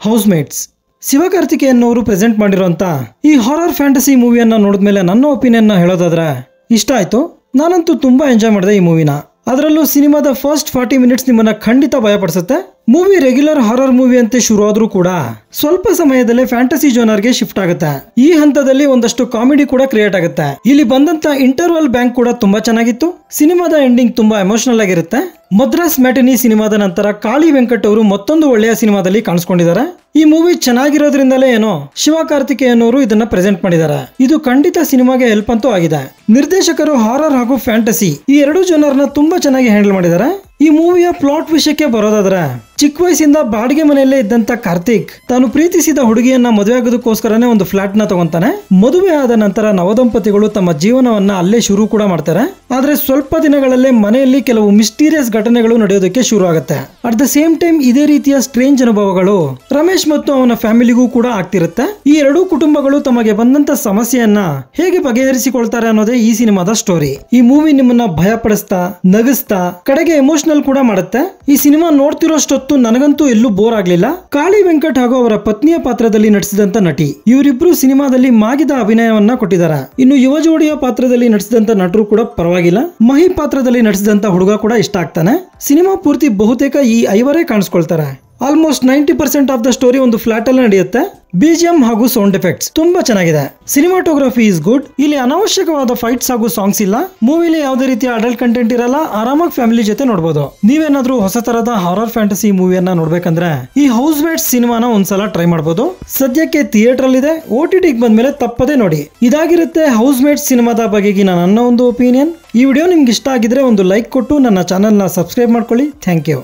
ಹೌಸ್ಮೇಟ್ಸ್ ಶಿವಕಾರ್ತಿಕೇಯನ್ ಅವರು ಪ್ರೆಸೆಂಟ್ ಮಾಡಿರುವಂತ ಈ ಹಾರರ್ ಫ್ಯಾಂಟಸಿ ಮೂವಿಯನ್ನ ನೋಡಿದ್ಮೇಲೆ ನನ್ನ ಒಪಿನಿಯನ್ ಹೇಳೋದಾದ್ರೆ ಇಷ್ಟ ಆಯ್ತು. ನಾನಂತೂ ತುಂಬಾ ಎಂಜಾಯ್ ಮಾಡಿದೆ ಈ ಮೂವಿನ. ಅದರಲ್ಲೂ ಸಿನಿಮಾದ ಫಸ್ಟ್ 40 ಮಿನಿಟ್ಸ್ ನಿಮ್ಮನ್ನ ಖಂಡಿತ ಭಯಪಡಿಸುತ್ತೆ. ಮೂವಿ ರೆಗ್ಯುಲರ್ ಹಾರರ್ ಮೂವಿ ಅಂತೆ ಶುರು ಆದ್ರೂ ಕೂಡ ಸ್ವಲ್ಪ ಸಮಯದಲ್ಲೇ ಫ್ಯಾಂಟಸಿ ಜೋನರ್ಗೆ ಶಿಫ್ಟ್ ಆಗುತ್ತೆ. ಈ ಹಂತದಲ್ಲಿ ಒಂದಷ್ಟು ಕಾಮಿಡಿ ಕೂಡ ಕ್ರಿಯೇಟ್ ಆಗುತ್ತೆ. ಇಲ್ಲಿ ಬಂದಂತ ಇಂಟರ್ವಲ್ ಬ್ಯಾಂಕ್ ಕೂಡ ತುಂಬಾ ಚೆನ್ನಾಗಿತ್ತು. ಸಿನಿಮಾದ ಎಂಡಿಂಗ್ ತುಂಬಾ ಎಮೋಷನಲ್ ಆಗಿರುತ್ತೆ. ಮದ್ರಾಸ್ ಮ್ಯಾಟಿನಿ ಸಿನಿಮಾದ ನಂತರ ಕಾಳಿ ವೆಂಕಟ್ ಅವರು ಮತ್ತೊಂದು ಒಳ್ಳೆಯ ಸಿನಿಮಾದಲ್ಲಿ ಕಾಣಿಸ್ಕೊಂಡಿದ್ದಾರೆ. ಈ ಮೂವಿ ಚೆನ್ನಾಗಿರೋದ್ರಿಂದಲೇ ಏನೋ ಶಿವಕಾರ್ತಿಕೇಯನ್ ಅವರು ಇದನ್ನ ಪ್ರೆಸೆಂಟ್ ಮಾಡಿದ್ದಾರೆ. ಇದು ಖಂಡಿತ ಸಿನಿಮಾಗೆ ಹೆಲ್ಪ್ ಅಂತೂ ಆಗಿದೆ. ನಿರ್ದೇಶಕರು ಹಾರರ್ ಹಾಗೂ ಫ್ಯಾಂಟಸಿ ಈ ಎರಡೂ ಜನರನ್ನ ತುಂಬಾ ಚೆನ್ನಾಗಿ ಹ್ಯಾಂಡಲ್ ಮಾಡಿದ್ದಾರೆ. ಈ ಮೂವಿಯ ಪ್ಲಾಟ್ ವಿಷಯಕ್ಕೆ ಬರೋದಾದ್ರೆ, ಚಿಕ್ಕ ವಯಸ್ಸಿಂದ ಬಾಡಿಗೆ ಮನೆಯಲ್ಲೇ ಇದ್ದಂತ ಕಾರ್ತಿಕ್ ತಾನು ಪ್ರೀತಿಸಿದ ಹುಡುಗಿಯನ್ನ ಮದುವೆ ಆಗೋದಕ್ಕೋಸ್ಕರನೇ ಒಂದು ಫ್ಲಾಟ್ ನ ತಗೊಂತಾನೆ. ಮದುವೆ ಆದ ನಂತರ ನವದಂಪತಿಗಳು ತಮ್ಮ ಜೀವನವನ್ನ ಅಲ್ಲೇ ಶುರು ಕೂಡ ಮಾಡ್ತಾರೆ. ಆದ್ರೆ ಸ್ವಲ್ಪ ದಿನಗಳಲ್ಲೇ ಮನೆಯಲ್ಲಿ ಕೆಲವು ಮಿಸ್ಟೀರಿಯಸ್ ಘಟನೆಗಳು ನಡೆಯೋದಕ್ಕೆ ಶುರು ಆಗುತ್ತೆ. ಅಟ್ ದ ಸೇಮ್ ಟೈಮ್ ಇದೇ ರೀತಿಯ ಸ್ಟ್ರೇಂಜ್ ಅನುಭವಗಳು ರಮೇಶ್ ಮತ್ತು ಅವನ ಫ್ಯಾಮಿಲಿಗೂ ಕೂಡ ಆಗ್ತಿರುತ್ತೆ. ಈ ಎರಡೂ ಕುಟುಂಬಗಳು ತಮಗೆ ಬಂದಂತ ಸಮಸ್ಯೆಯನ್ನ ಹೇಗೆ ಬಗೆಹರಿಸಿಕೊಳ್ತಾರೆ ಅನ್ನೋದೇ ಈ ಸಿನಿಮಾದ ಸ್ಟೋರಿ. ಈ ಮೂವಿ ನಿಮ್ಮನ್ನ ಭಯಪಡಿಸ್ತಾ, ನಗಿಸ್ತಾ, ಕಡೆಗೆ ಎಮೋಷನಲ್ ಕೂಡ ಮಾಡುತ್ತೆ. ಈ ಸಿನಿಮಾ ನೋಡ್ತಿರೋಷ್ಟೊತ್ತು ನನಗಂತೂ ಎಲ್ಲೂ ಬೋರ್ ಆಗ್ಲಿಲ್ಲ. ಕಾಳಿ ವೆಂಕಟ್ ಹಾಗೂ ಅವರ ಪತ್ನಿಯ ಪಾತ್ರದಲ್ಲಿ ನಟಿಸಿದಂತ ನಟಿ ಇವರಿಬ್ರು ಸಿನಿಮಾದಲ್ಲಿ ಮಾಗಿದ ಅಭಿನಯವನ್ನ ಕೊಟ್ಟಿದ್ದಾರೆ. ಇನ್ನು ಯುವ ಜೋಡಿಯ ಪಾತ್ರದಲ್ಲಿ ನಟಿಸಿದಂತ ನಟರು ಕೂಡ ಪರವಾಗಿಲ್ಲ. ಮಹಿ ಪಾತ್ರದಲ್ಲಿ ನಟಿಸಿದಂತ ಹುಡುಗ ಕೂಡ ಇಷ್ಟ ಆಗ್ತಾನೆ. ಸಿನಿಮಾ ಪೂರ್ತಿ ಬಹುತೇಕ ಈ ಐವರೇ ಕಾಣಿಸ್ಕೊಳ್ತಾರೆ. ಆಲ್ಮೋಸ್ಟ್ 90% ಆಫ್ ದ ಸ್ಟೋರಿ ಒಂದು ಫ್ಲಾಟ್ ಅಲ್ಲಿ ನಡೆಯುತ್ತೆ. ಬಿಜಿಎಂ ಹಾಗೂ ಸೌಂಡ್ ಎಫೆಕ್ಟ್ಸ್ ತುಂಬಾ ಚೆನ್ನಾಗಿದೆ. Cinematography is good. ಇಲ್ಲಿ ಅನಾವಶ್ಯಕವಾದ ಫೈಟ್ಸ್ ಹಾಗೂ ಸಾಂಗ್ಸ್ ಇಲ್ಲ. ಮೂವಿಲಿ ಯಾವುದೇ ರೀತಿಯ ಅಡಲ್ಟ್ ಕಂಟೆಂಟ್ ಇರಲ್ಲ. ಆರಾಮಾಗಿ ಫ್ಯಾಮಿಲಿ ಜೊತೆ ನೋಡಬಹುದು. ನೀವೇನಾದ್ರೂ ಹೊಸ ತರದ ಹಾರರ್ ಫ್ಯಾಂಟಸಿ ಮೂವಿಯನ್ನ ನೋಡ್ಬೇಕಂದ್ರೆ ಈ ಹೌಸ್ಮೇಟ್ಸ್ ಸಿನಿಮಾನ ಒಂದ್ಸಲ ಟ್ರೈ ಮಾಡಬಹುದು. ಸದ್ಯಕ್ಕೆ ಥಿಯೇಟರ್ ಅಲ್ಲಿ ಇದೆ. OTT ಬಂದ್ಮೇಲೆ ತಪ್ಪದೇ ನೋಡಿ. ಇದಾಗಿರುತ್ತೆ ಹೌಸ್ಮೇಟ್ಸ್ ಸಿನಿಮಾದ ಬಗೆಗಿನ ನನ್ನ ಒಂದು ಒಪಿನಿಯನ್. ಈ ವಿಡಿಯೋ ನಿಮ್ಗೆ ಇಷ್ಟ ಆಗಿದ್ರೆ ಒಂದು ಲೈಕ್ ಕೊಟ್ಟು ನನ್ನ ಚಾನೆಲ್ ನ ಸಬ್ಸ್ಕ್ರೈಬ್ ಮಾಡ್ಕೊಳ್ಳಿ. Thank you.